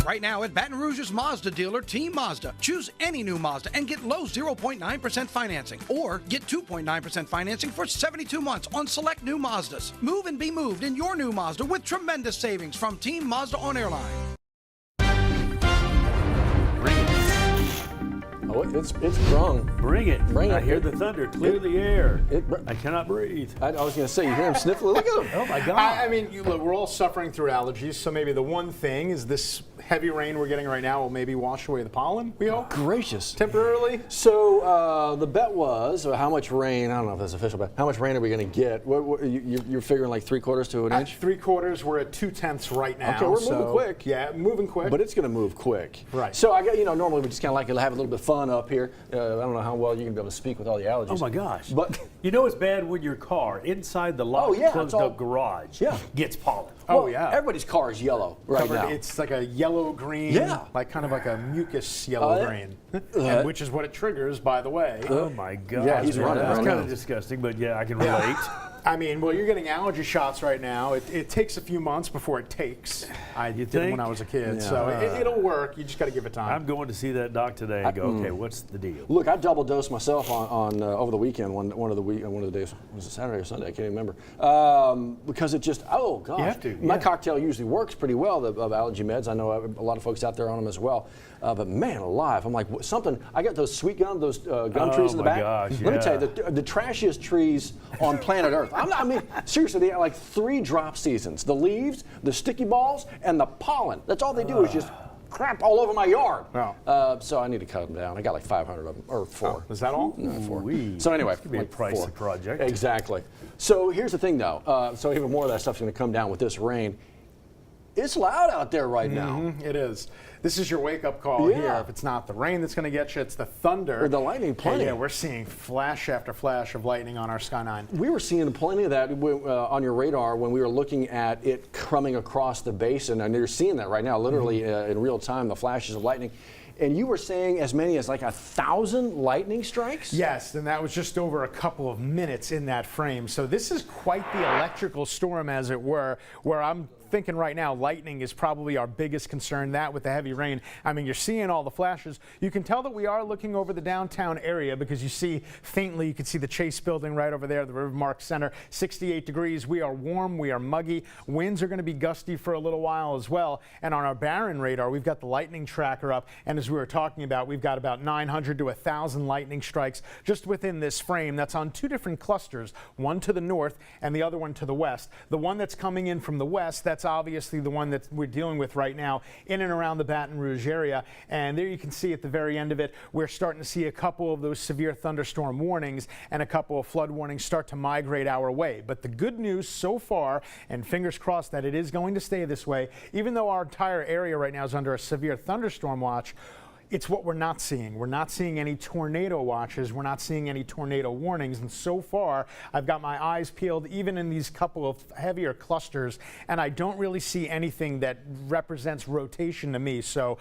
Right now at Baton Rouge's Mazda dealer, Team Mazda. Choose any new Mazda and get low 0.9% financing. Or get 2.9% financing for 72 months on select new Mazdas. Move and be moved in your new Mazda with tremendous savings from Team Mazda on Airline. Oh, it's sprung. Bring it. Bring it. I hear the thunder. Clear the air. I cannot breathe. I was going to say, you hear him sniffling. Look at him. Oh, my God. I mean, look, we're all suffering through allergies, so maybe the one thing is this heavy rain we're getting right now will maybe wash away the pollen, we hope. Gracious. Temporarily. So the bet was how much rain, I don't know if that's official, but how much rain are we going to get? You're figuring like 3/4 to an inch? 3/4, we're at 2/10 right now. Okay, we're moving quick. Yeah, moving quick. But it's going to move quick. Right. So I got, normally we just kind of like to have a little bit of fun up here. I don't know how well you're going to be able to speak with all the allergies. Oh, my gosh. But you know it's bad when your car, inside the locked, closed up garage, gets pollen. Oh, yeah. Everybody's car is yellow right now. It's like a yellow-green, like kind of like a mucus yellow-green, which is what it triggers, by the way. Oh, my God. Yeah, he's running. That's kind of disgusting, but yeah, I can relate. I mean, well, you're getting allergy shots right now. It takes a few months before it takes. I did them when I was a kid, so it'll work. You just got to give it time. I'm going to see that doc today and go, okay, what's the deal? Look, I double dosed myself on over the weekend. One of the days, was it Saturday or Sunday? I can't even remember. Because it just, oh gosh, you have to, my cocktail usually works pretty well of allergy meds. I know a lot of folks out there on them as well. But man alive, I'm like something. I got those sweet gum, those gum trees in the back. Gosh, Let me tell you, the trashiest trees on planet Earth. I mean, seriously, they have like 3 drop seasons: the leaves, the sticky balls, and the pollen. That's all they do is just crap all over my yard. Wow. So I need to cut them down. I got like 500 of them, or 4. Is that all? No, 4. Ooh-wee. So anyway, This could be a pricey project. Exactly. So here's the thing, though. So even more of that stuff's going to come down with this rain. It's loud out there right now. It is. This is your wake-up call here. If it's not the rain that's going to get you, it's the thunder. Or the lightning, plenty. Yeah, we're seeing flash after flash of lightning on our Sky 9. We were seeing plenty of that on your radar when we were looking at it coming across the basin, and you're seeing that right now, literally in real time, the flashes of lightning. And you were saying as many as like 1,000 lightning strikes? Yes, and that was just over a couple of minutes in that frame. So this is quite the electrical storm, as it were, where I'm thinking right now lightning is probably our biggest concern, that with the heavy rain. I mean, you're seeing all the flashes. You can tell that we are looking over the downtown area because you see faintly, you can see the Chase building right over there, the Rivermark Center, 68 degrees. We are warm, we are muggy. Winds are going to be gusty for a little while as well. And on our Barron radar, we've got the lightning tracker up. And as we were talking about, we've got about 900 to 1,000 lightning strikes just within this frame. That's on 2 different clusters, one to the north and the other one to the west. The one that's coming in from the west, that's obviously the one that we're dealing with right now in and around the Baton Rouge area. And there you can see at the very end of it, we're starting to see a couple of those severe thunderstorm warnings and a couple of flood warnings start to migrate our way. But the good news so far, and fingers crossed that it is going to stay this way, even though our entire area right now is under a severe thunderstorm watch, it's what we're not seeing. We're not seeing any tornado watches. We're not seeing any tornado warnings. And so far, I've got my eyes peeled even in these couple of heavier clusters, and I don't really see anything that represents rotation to me. So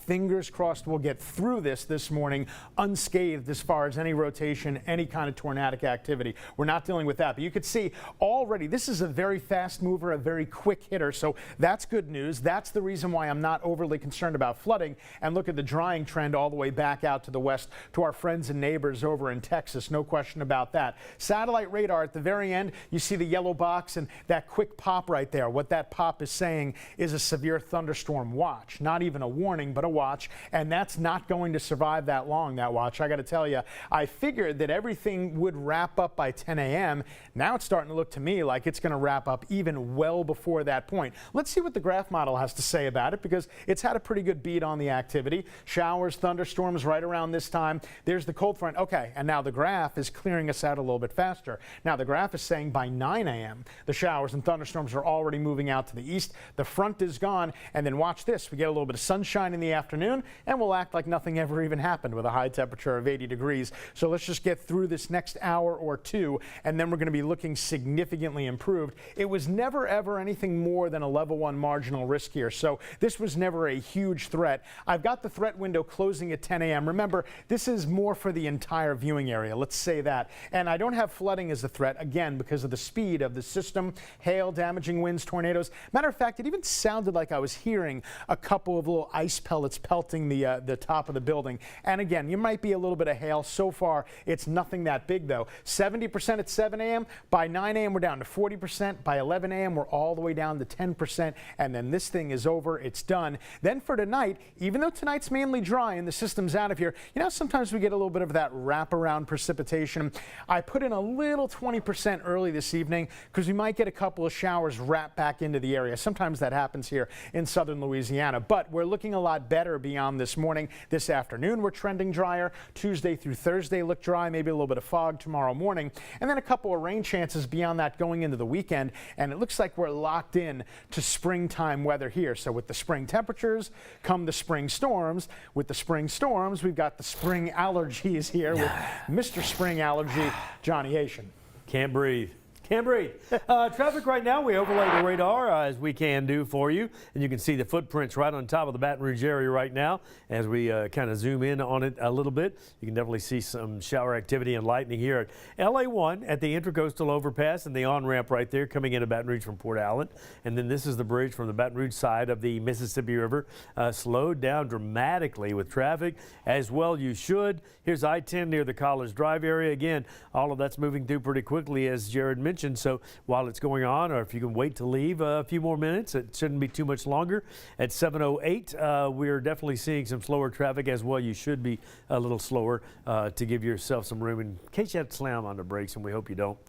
fingers crossed we'll get through this morning unscathed as far as any rotation, any kind of tornadic activity. We're not dealing with that. But you could see already this is a very fast mover, a very quick hitter. So that's good news. That's the reason why I'm not overly concerned about flooding. And look at the drying trend all the way back out to the west to our friends and neighbors over in Texas. No question about that. Satellite radar at the very end, you see the yellow box and that quick pop right there. What that pop is saying is a severe thunderstorm watch. Not even a warning, but a watch. And that's not going to survive that long, that watch. I got to tell you, I figured that everything would wrap up by 10 a.m. Now it's starting to look to me like it's going to wrap up even well before that point. Let's see what the graph model has to say about it, because it's had a pretty good beat on the activity. Showers, thunderstorms right around this time. There's the cold front. Okay, and now the graph is clearing us out a little bit faster. Now the graph is saying by 9 a.m. the showers and thunderstorms are already moving out to the east. The front is gone, and then watch this. We get a little bit of sunshine in the afternoon, and we'll act like nothing ever even happened with a high temperature of 80 degrees. So let's just get through this next hour or two, and then we're going to be looking significantly improved. It was never ever anything more than a level 1 marginal risk here, so this was never a huge threat. I've got the threat window closing at 10 a.m. Remember, this is more for the entire viewing area. Let's say that. And I don't have flooding as a threat, again, because of the speed of the system, hail, damaging winds, tornadoes. Matter of fact, it even sounded like I was hearing a couple of little ice pellets pelting the top of the building. And again, you might be a little bit of hail. So far, it's nothing that big, though. 70% at 7 a.m. By 9 a.m., we're down to 40%. By 11 a.m., we're all the way down to 10%. And then this thing is over. It's done. Then for tonight, even though tonight's mainly dry and the system's out of here, you know, sometimes we get a little bit of that wraparound precipitation. I put in a little 20% early this evening because we might get a couple of showers wrap back into the area. Sometimes that happens here in southern Louisiana, but we're looking a lot better beyond this morning. This afternoon, we're trending drier. Tuesday through Thursday look dry, maybe a little bit of fog tomorrow morning, and then a couple of rain chances beyond that going into the weekend. And it looks like we're locked in to springtime weather here. So with the spring temperatures come the spring storms. With the spring storms, we've got the spring allergies here with Mr. Spring Allergy, Johnny Asian. Can't breathe. Can't breathe. Traffic right now, we overlay the radar as we can do for you. And you can see the footprints right on top of the Baton Rouge area right now. As we kind of zoom in on it a little bit, you can definitely see some shower activity and lightning here at LA1 at the Intracoastal Overpass and the on-ramp right there coming into Baton Rouge from Port Allen. And then this is the bridge from the Baton Rouge side of the Mississippi River. Slowed down dramatically with traffic as well. You should. Here's I-10 near the College Drive area. Again, all of that's moving through pretty quickly, as Jared mentioned. So while it's going on, or if you can wait to leave a few more minutes, it shouldn't be too much longer. At 7:08, we're definitely seeing some slower traffic as well. You should be a little slower to give yourself some room in case you have to slam on the brakes, and we hope you don't.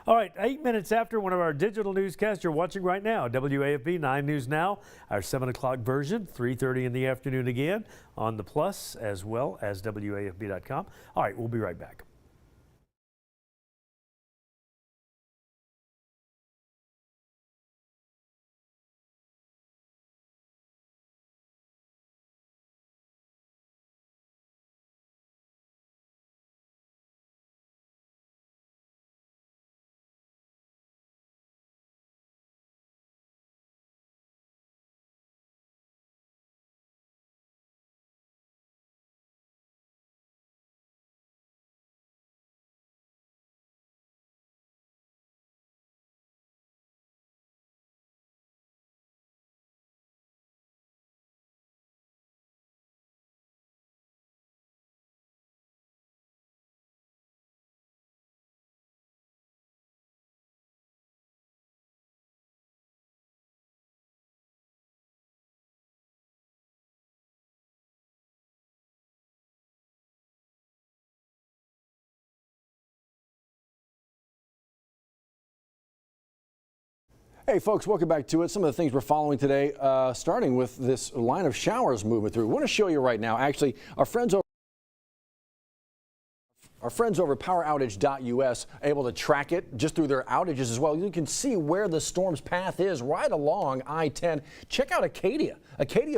All right, 8 minutes after one of our digital newscasts you're watching right now, WAFB 9 News Now, our 7 o'clock version, 3:30 in the afternoon again on the Plus as well as WAFB.com. All right, we'll be right back. Hey folks, welcome back to it. Some of the things we're following today, starting with this line of showers moving through. We want to show you right now, actually, our friends over poweroutage.us able to track it just through their outages as well. You can see where the storm's path is right along I-10. Check out Acadia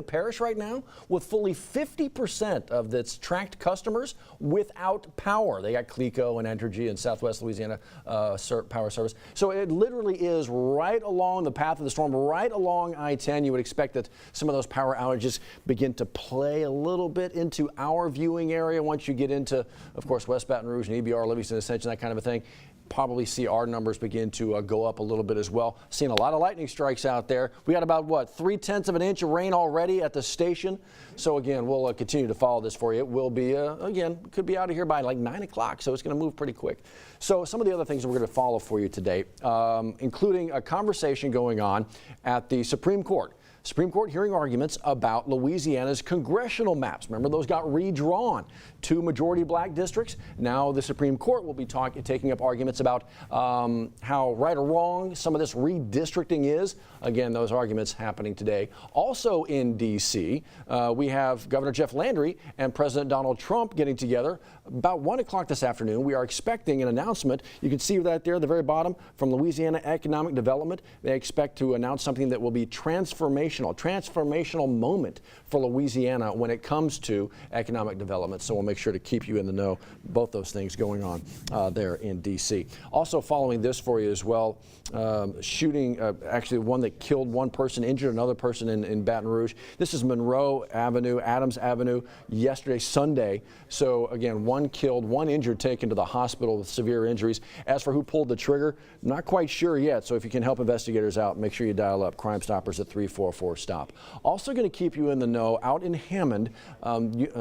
Parish right now with fully 50% of its tracked customers without power. They got Cleco and Entergy and Southwest Louisiana Power Service. So it literally is right along the path of the storm, right along I-10. You would expect that some of those power outages begin to play a little bit into our viewing area once you get into, of course, West Baton Rouge and EBR, Livingston, Ascension, that kind of a thing. Probably see our numbers begin to go up a little bit as well. Seeing a lot of lightning strikes out there. We got about, what, 3/10 of an inch of rain already at the station. So again, we'll continue to follow this for you. It will be, again, could be out of here by like 9 o'clock, so it's going to move pretty quick. So some of the other things that we're going to follow for you today, including a conversation going on at the Supreme Court. Supreme Court hearing arguments about Louisiana's congressional maps. Remember, those got redrawn. 2 majority black districts. Now the Supreme Court will be taking up arguments about how right or wrong some of this redistricting is. Again, those arguments happening today. Also in D.C., we have Governor Jeff Landry and President Donald Trump getting together about 1 o'clock this afternoon. We are expecting an announcement. You can see that there at the very bottom from Louisiana Economic Development. They expect to announce something that will be transformational transformational moment for Louisiana when it comes to economic development. So we'll make sure to keep you in the know. Both those things going on there in D.C. Also following this for you as well, shooting, actually one that killed one person, injured another person in Baton Rouge. This is Monroe Avenue, Adams Avenue, yesterday, Sunday. So again, one killed, one injured, taken to the hospital with severe injuries. As for who pulled the trigger, not quite sure yet. So if you can help investigators out, make sure you dial up Crime Stoppers at 344-STOP. Also going to keep you in the know, out in Hammond,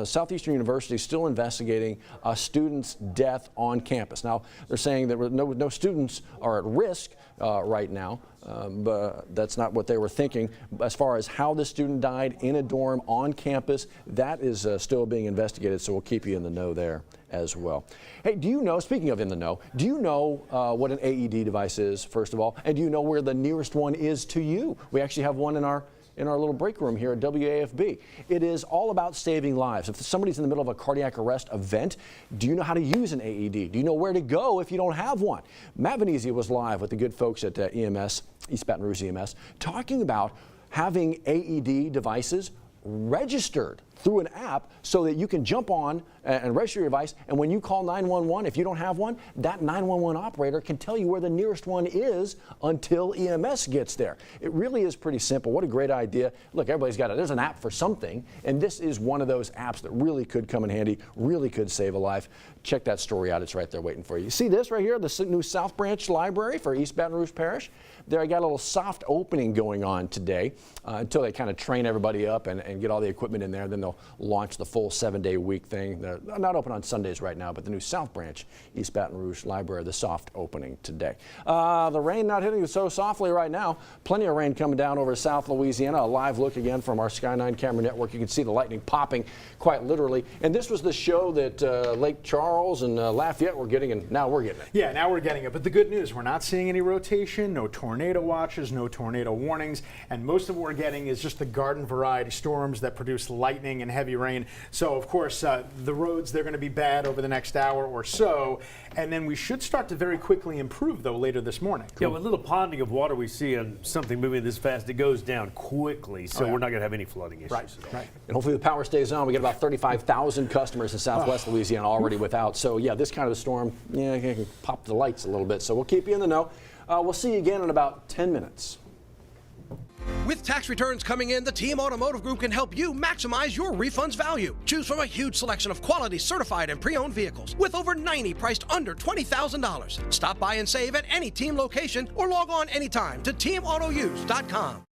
Southeastern University is still investigating a student's death on campus. Now, they're saying that no students are at risk right now, but that's not what they were thinking. As far as how the student died in a dorm on campus, that is still being investigated, so we'll keep you in the know there as well. Hey, do you know, speaking of in the know, do you know what an AED device is, first of all? And do you know where the nearest one is to you? We actually have one in our little break room here at WAFB. It is all about saving lives. If somebody's in the middle of a cardiac arrest event, do you know how to use an AED? Do you know where to go if you don't have one? Matt Venezia was live with the good folks at EMS, East Baton Rouge EMS, talking about having AED devices registered through an app so that you can jump on and register your device, and when you call 911, if you don't have one, that 911 operator can tell you where the nearest one is until EMS gets there. It really is pretty simple. What a great idea. Look, everybody's got it. There's an app for something, and this is one of those apps that really could come in handy, really could save a life. Check that story out. It's right there waiting for you. You see this right here, the new South Branch Library for East Baton Rouge Parish? There, I got a little soft opening going on today until they kind of train everybody up and get all the equipment in there. Then they'll launch the full 7-day week thing. They're not open on Sundays right now, but the new South Branch East Baton Rouge Library, the soft opening today. The rain not hitting you so softly right now. Plenty of rain coming down over South Louisiana. A live look again from our Sky 9 camera network. You can see the lightning popping quite literally. And this was the show that Lake Charles and Lafayette were getting, and now we're getting it. Yeah, now we're getting it. But the good news, we're not seeing any rotation, no tornado watches, no tornado warnings, and most of what we're getting is just the garden variety storms that produce lightning and heavy rain. So, of course, the roads, they're going to be bad over the next hour or so, and then we should start to very quickly improve, though, later this morning. Yeah, with a little ponding of water we see on something moving this fast, it goes down quickly, so we're not going to have any flooding issues at all. Right. And hopefully the power stays on. We get about 35,000 customers in Southwest Louisiana already without. So, yeah, this kind of a storm, yeah, can pop the lights a little bit. So we'll keep you in the know. We'll see you again in about 10 minutes. With tax returns coming in, the Team Automotive Group can help you maximize your refund's value. Choose from a huge selection of quality, certified, and pre-owned vehicles, with over 90 priced under $20,000. Stop by and save at any Team location or log on anytime to teamautouse.com.